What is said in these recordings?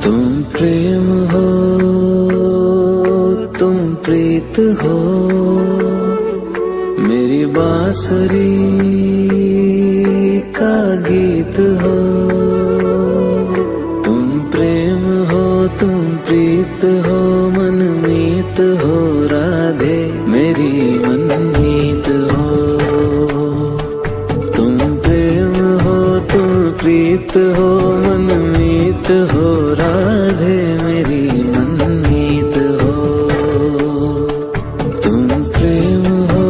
तुम प्रेम हो, तुम प्रीत हो, मेरी बांसुरी का गीत हो। तुम प्रेम हो, तुम प्रीत हो, मनमीत हो, राधे मेरी मनमीत हो। तुम प्रेम हो, तुम प्रीत हो, मनमीत हो, राधे मेरी मनमीत हो। तुम प्रेम हो,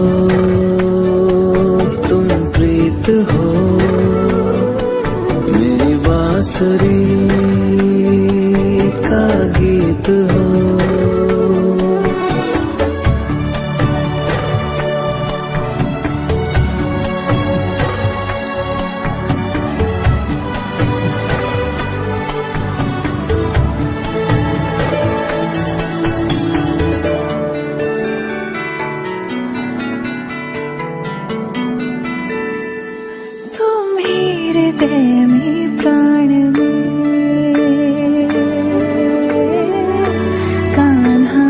तुम प्रीत हो, मेरी बांसुरी का गीत हो। हृदय में प्राण में कान्हा,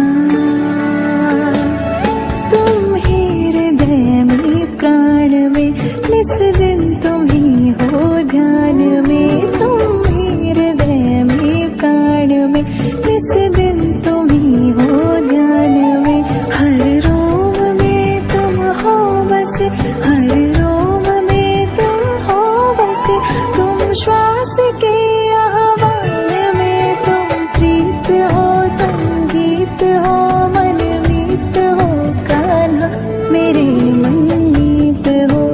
तुम ही हृदय में प्राण में, निस दिन तुम ही हो ध्यान में। तुम ही हृदय में प्राण में, निस दिन तुम ही हो ध्यान में। हर रोम में तुम हो बसे, हर रोम में तुम हो बसे। तुम श्वास के आह्वान में, तुम प्रीत हो, तुम गीत हो, मनमीत हो, कान्हा मेरे मनमीत हो।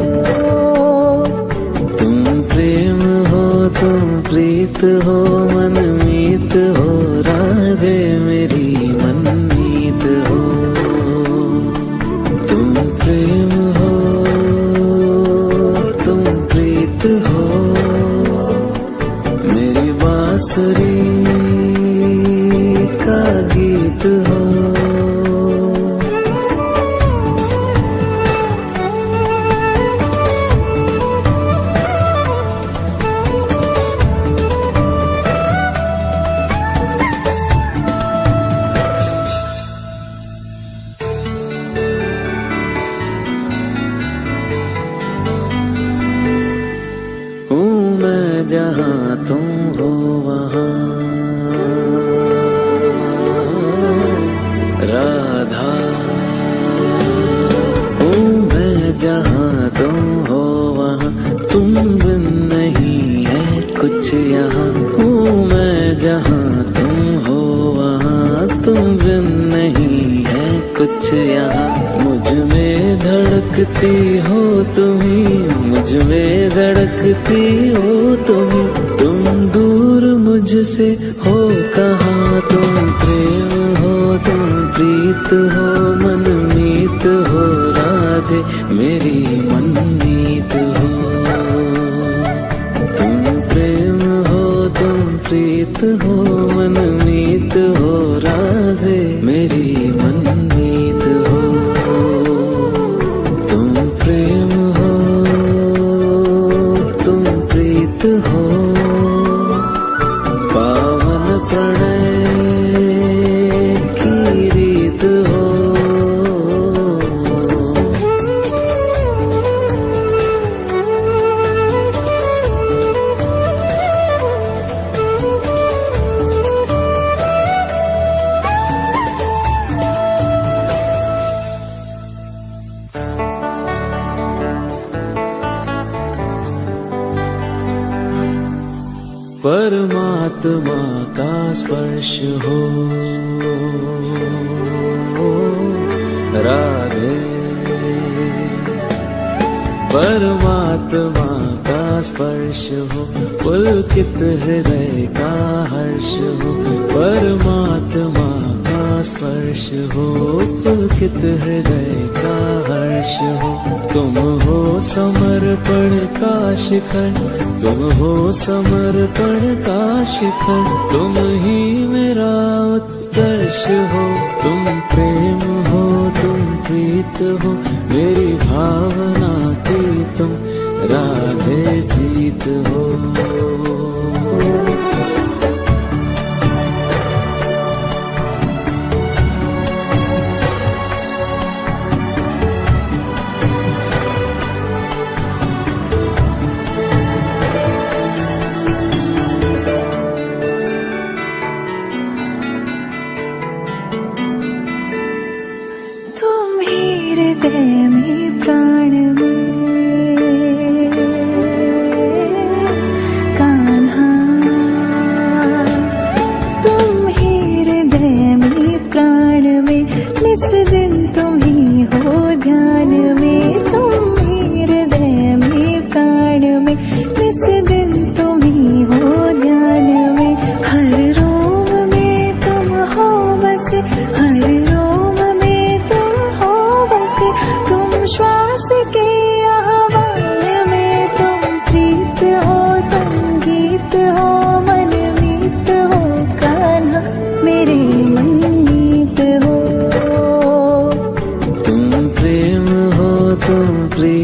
तुम प्रेम हो, तुम प्रीत हो, मनमीत हो, राधे मेरी मनमीत हो। तुम प्रेम हो, तुम प्रीत हो, मेरी बांसुरी का गीत हो। हूँ मैं जहाँ तुम हो वहाँ, राधा। हूँ मैं जहाँ तुम हो वहाँ, तुम बिन नहीं है कुछ यहाँ। हूँ मैं जहाँ तुम हो वहाँ, तुम बिन नहीं है कुछ यहाँ। मुझ में धड़कती हो तुम्ही, मुझ में धड़कती हो तुम्ही। तुम दूर मुझसे हो कहाँ, तुम प्रेम हो, तुम प्रीत हो, मनमीत हो, राधे मेरी मनमीत हो। तुम प्रेम हो, तुम प्रीत हो, मनमीत हो, राधे मेरी मनमीत हो। तुम प्रेम हो, तुम प्रीत हो, पावन प्रणय की रीत हो। परमात्मा का स्पर्श हो, राधे। परमात्मा का स्पर्श हो, पुलकित हृदय का हर्ष हो। परमात्मा का स्पर्श हो, पुलकित हृदय का हर्ष हो। तुम हो समर्पण का शिखर, तुम हो समर्पण का शिखर। तुम ही मेरा उत्कर्ष हो। तुम प्रेम हो, तुम प्रीत हो, मेरी भावना की तुम राधे जीत हो।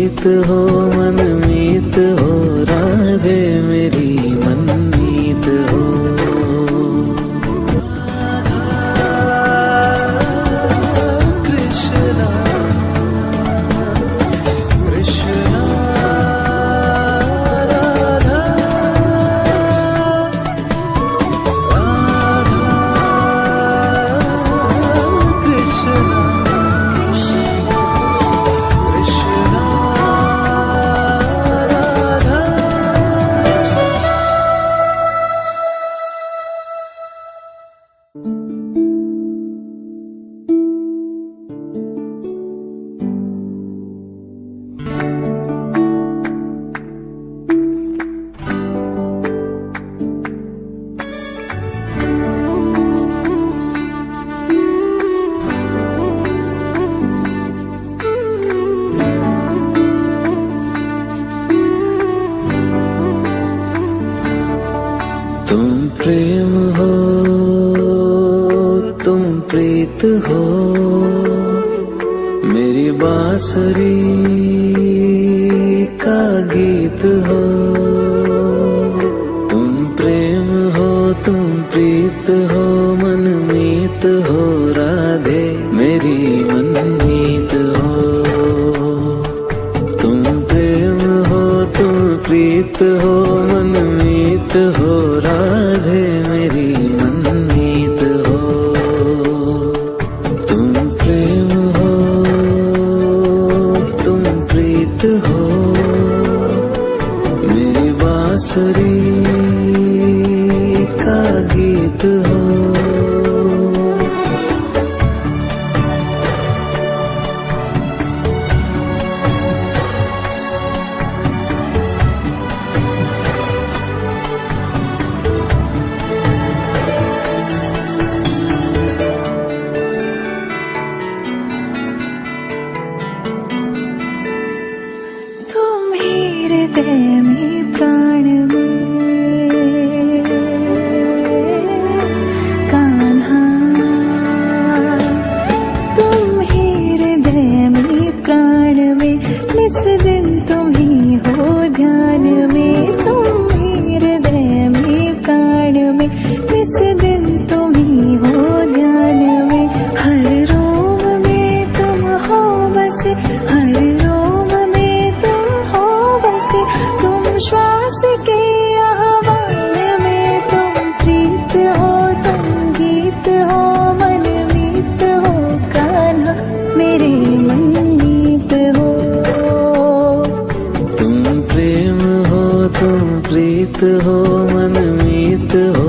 प्रीत हो मनमीत हो, राधे मेरी मनमीत हो। कृष्णा कृष्णा राधा कृष्णा कृष्णा राधा। तुम प्रेम हो तुम प्रीत हो, मेरी बांसुरी का गीत हो। तुम प्रेम हो तुम प्रीत हो, मनमीत हो, राधे मेरी मनमीत हो। तुम प्रेम हो तुम प्रीत हो, मनमीत हो, राधे मेरी मनमीत हो। तुम प्रेम हो तुम प्रीत हो, मेरी बांसुरी का गीत हो। हृदय में प्राण में कान्हा, तुम ही हृदय में प्राण में, निस दिन तुम ही हो ध्यान में। तुम ही हृदय में प्राण में, निस दिन तुम ही हो ध्यान में। हर रोम में तुम हो बसे, हर रोम में तुम हो बसे। तुम श्वास के आह्वान में, तुम प्रीत हो तुम गीत हो, मनमीत हो कान्हा मेरे मनमीत हो। तुम प्रेम हो तुम प्रीत हो, मनमीत हो,